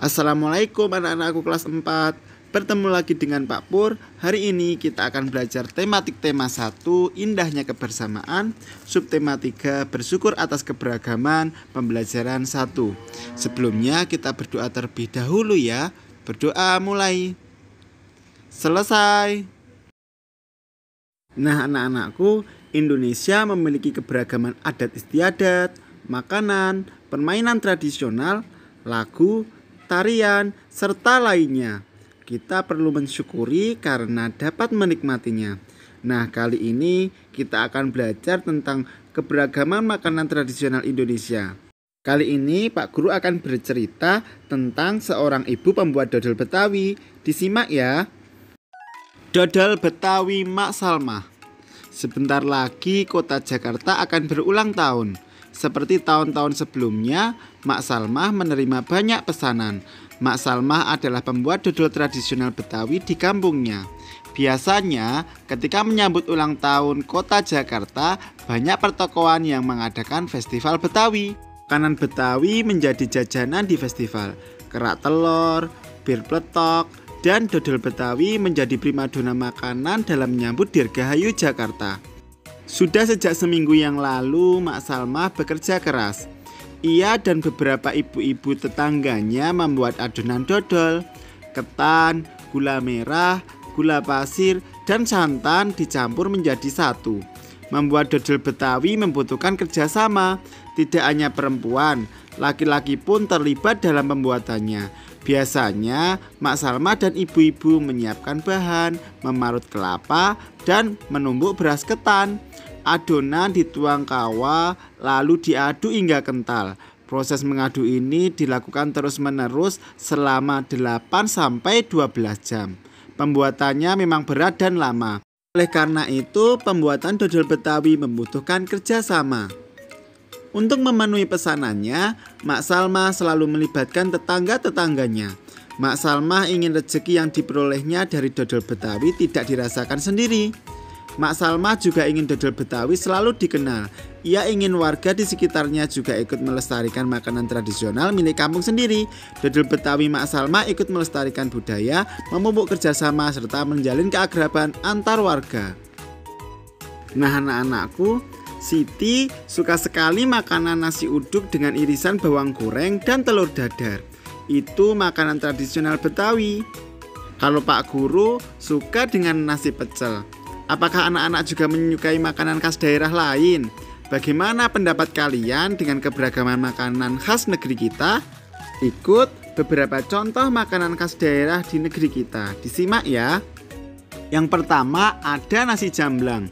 Assalamualaikum anak-anakku kelas 4. Bertemu lagi dengan Pak Pur. Hari ini kita akan belajar tematik tema 1, indahnya kebersamaan. Subtema 3, bersyukur atas keberagaman. Pembelajaran 1. Sebelumnya kita berdoa terlebih dahulu ya. Berdoa mulai. Selesai. Nah anak-anakku, Indonesia memiliki keberagaman adat istiadat, makanan, permainan tradisional, lagu, tarian, serta lainnya. Kita perlu mensyukuri karena dapat menikmatinya. Nah, kali ini kita akan belajar tentang keberagaman makanan tradisional Indonesia. Kali ini Pak Guru akan bercerita tentang seorang ibu pembuat dodol Betawi. Disimak ya. Dodol Betawi Mak Salmah. Sebentar lagi kota Jakarta akan berulang tahun. Seperti tahun-tahun sebelumnya, Mak Salmah menerima banyak pesanan. Mak Salmah adalah pembuat dodol tradisional Betawi di kampungnya. Biasanya, ketika menyambut ulang tahun kota Jakarta, banyak pertokoan yang mengadakan festival Betawi. Makanan Betawi menjadi jajanan di festival. Kerak telur, bir pletok, dan dodol Betawi menjadi primadona makanan dalam menyambut Dirgahayu Jakarta. Sudah sejak seminggu yang lalu, Mak Salmah bekerja keras. Ia dan beberapa ibu-ibu tetangganya membuat adonan dodol. Ketan, gula merah, gula pasir, dan santan dicampur menjadi satu. Membuat dodol Betawi membutuhkan kerjasama. Tidak hanya perempuan, laki-laki pun terlibat dalam pembuatannya. Biasanya, Mak Salmah dan ibu-ibu menyiapkan bahan, memarut kelapa, dan menumbuk beras ketan. Adonan dituang kawa, lalu diaduk hingga kental. Proses mengaduk ini dilakukan terus-menerus selama 8-12 jam. Pembuatannya memang berat dan lama. Oleh karena itu, pembuatan dodol Betawi membutuhkan kerjasama. Untuk memenuhi pesanannya, Mak Salmah selalu melibatkan tetangga-tetangganya. Mak Salmah ingin rezeki yang diperolehnya dari dodol Betawi tidak dirasakan sendiri. Mak Salmah juga ingin dodol Betawi selalu dikenal. Ia ingin warga di sekitarnya juga ikut melestarikan makanan tradisional milik kampung sendiri. Dodol Betawi Mak Salmah ikut melestarikan budaya, memupuk kerjasama, serta menjalin keakraban antar warga. Nah anak-anakku, Siti suka sekali makanan nasi uduk dengan irisan bawang goreng dan telur dadar. Itu makanan tradisional Betawi. Kalau Pak Guru suka dengan nasi pecel. Apakah anak-anak juga menyukai makanan khas daerah lain? Bagaimana pendapat kalian dengan keberagaman makanan khas negeri kita? Ikut beberapa contoh makanan khas daerah di negeri kita. Disimak ya. Yang pertama ada nasi jamblang.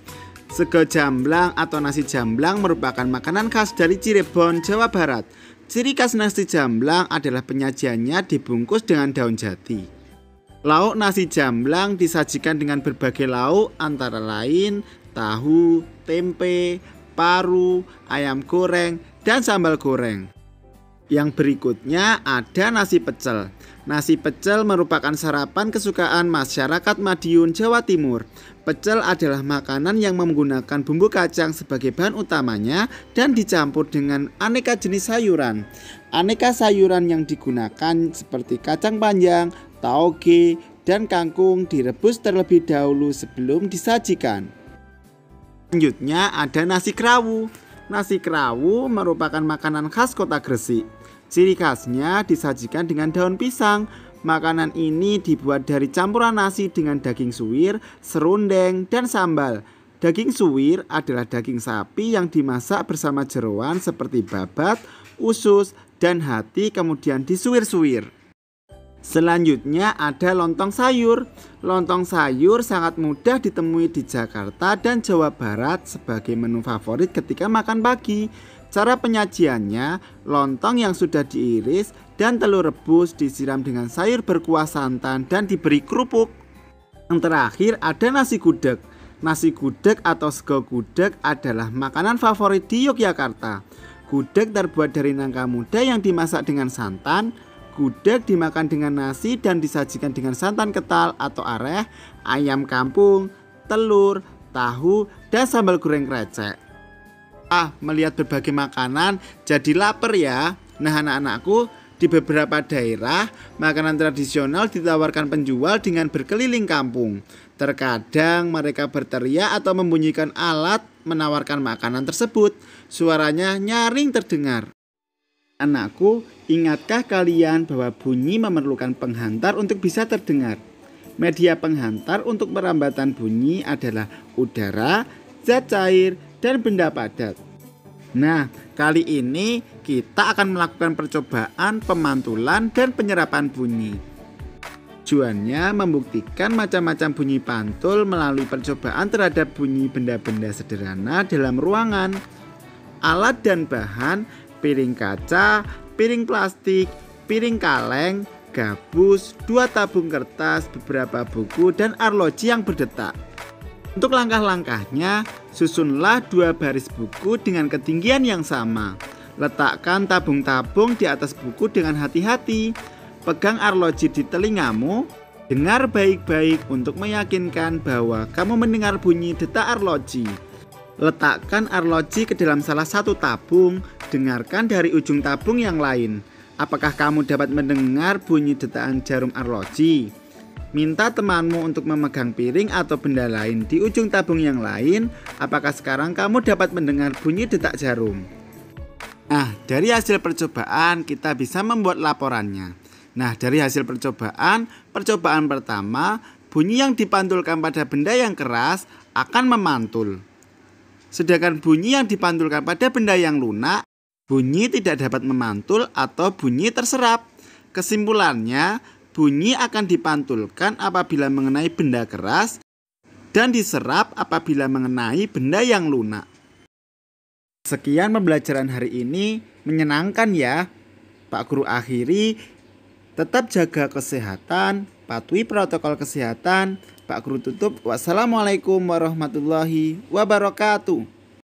Sego jamblang atau nasi jamblang merupakan makanan khas dari Cirebon, Jawa Barat. Ciri khas nasi jamblang adalah penyajiannya dibungkus dengan daun jati. Lauk nasi jamblang disajikan dengan berbagai lauk antara lain tahu, tempe, paru, ayam goreng, dan sambal goreng. Yang berikutnya ada nasi pecel. Nasi pecel merupakan sarapan kesukaan masyarakat Madiun, Jawa Timur. Pecel adalah makanan yang menggunakan bumbu kacang sebagai bahan utamanya dan dicampur dengan aneka jenis sayuran. Aneka sayuran yang digunakan seperti kacang panjang, tauge, dan kangkung direbus terlebih dahulu sebelum disajikan. Selanjutnya ada nasi krawu. Nasi krawu merupakan makanan khas kota Gresik. Ciri khasnya disajikan dengan daun pisang. Makanan ini dibuat dari campuran nasi dengan daging suwir, serundeng, dan sambal. Daging suwir adalah daging sapi yang dimasak bersama jeroan seperti babat, usus, dan hati kemudian disuwir-suwir. Selanjutnya ada lontong sayur. Lontong sayur sangat mudah ditemui di Jakarta dan Jawa Barat sebagai menu favorit ketika makan pagi. Cara penyajiannya, lontong yang sudah diiris dan telur rebus disiram dengan sayur berkuah santan dan diberi kerupuk. Yang terakhir ada nasi gudeg. Nasi gudeg atau sego gudeg adalah makanan favorit di Yogyakarta. Gudeg terbuat dari nangka muda yang dimasak dengan santan. Gudeg dimakan dengan nasi dan disajikan dengan santan kental atau areh, ayam kampung, telur, tahu, dan sambal goreng krecek. Melihat berbagai makanan jadi lapar ya. Nah anak-anakku, Di beberapa daerah, makanan tradisional ditawarkan penjual dengan berkeliling kampung. Terkadang mereka berteriak atau membunyikan alat menawarkan makanan tersebut. Suaranya nyaring terdengar. Anakku, ingatkah kalian bahwa bunyi memerlukan penghantar untuk bisa terdengar? Media penghantar untuk perambatan bunyi adalah udara, zat cair, dan benda padat. Nah, kali ini kita akan melakukan percobaan pemantulan dan penyerapan bunyi. Tujuannya membuktikan macam-macam bunyi pantul melalui percobaan terhadap bunyi benda-benda sederhana dalam ruangan. Alat dan bahan: piring kaca, piring plastik, piring kaleng, gabus, 2 tabung kertas, beberapa buku, dan arloji yang berdetak. Untuk langkah-langkahnya, susunlah 2 baris buku dengan ketinggian yang sama. Letakkan tabung-tabung di atas buku dengan hati-hati. Pegang arloji di telingamu. Dengar baik-baik untuk meyakinkan bahwa kamu mendengar bunyi detak arloji. Letakkan arloji ke dalam salah satu tabung. Dengarkan dari ujung tabung yang lain. Apakah kamu dapat mendengar bunyi detakan jarum arloji? Minta temanmu untuk memegang piring atau benda lain di ujung tabung yang lain. Apakah sekarang kamu dapat mendengar bunyi detak jarum? Nah, dari hasil percobaan kita bisa membuat laporannya. Nah, dari hasil percobaan pertama, bunyi yang dipantulkan pada benda yang keras akan memantul. Sedangkan bunyi yang dipantulkan pada benda yang lunak, bunyi tidak dapat memantul atau bunyi terserap. Kesimpulannya, bunyi akan dipantulkan apabila mengenai benda keras dan diserap apabila mengenai benda yang lunak. Sekian pembelajaran hari ini, menyenangkan ya. Pak Guru akhiri, tetap jaga kesehatan, patuhi protokol kesehatan. Pak Guru tutup. Wassalamualaikum warahmatullahi wabarakatuh.